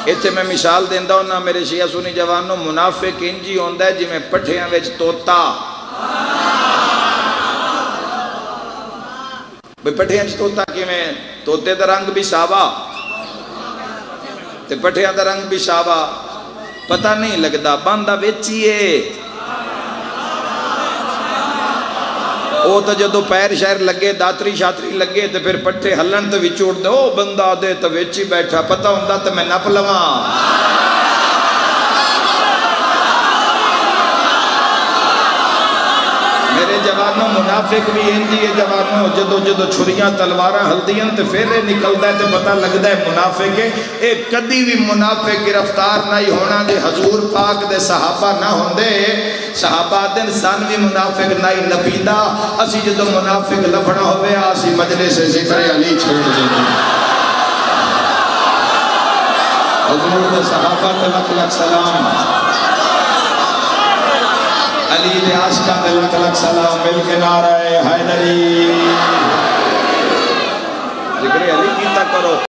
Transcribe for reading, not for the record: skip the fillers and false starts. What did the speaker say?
ایتھے میں مثال دیندہ ہوں نا میرے شیعہ سنی جوانوں، منافق انجی ہوندہ ہے جی میں پٹھیاں ویچ توتا بھئی پٹھیاں ویچ توتا کی میں توتے دا رنگ بھی ساوا تے پٹھیاں دا رنگ بھی ساوا پتہ نہیں لگدا باندھا ویچیے او تو جدو پیر شہر لگے داتری شاتری لگے تو پھر پٹھے ہلن تو وچوڑ دے او بندہ دے تو ویچی بیٹھا پتہ ہوندہ تو میں نپ لواں میرے جوانوں منافق بھی انجی ہے جوانوں جدو جدو چھریاں تلواراں ہلدیاں تو پھر نکلتا ہے تو پتہ لگتا ہے منافق ہے ایک کدی بھی منافق گرفتار نہیں ہونا دے حضور پاک دے صحابہ نہ ہوندے صحابہ دن سان بھی منافق نہیں نپیدہ اسی جدو منافق لفڑا ہوئے آسی مجلس ذکر علی چھوڑ جائے حضور دے صحابہ تے لکھ لکھ سلام علی دے عاشقہ دے لکھ لکھ سلام مل کے نعرہ حیدری ذکر علی کیتا کرو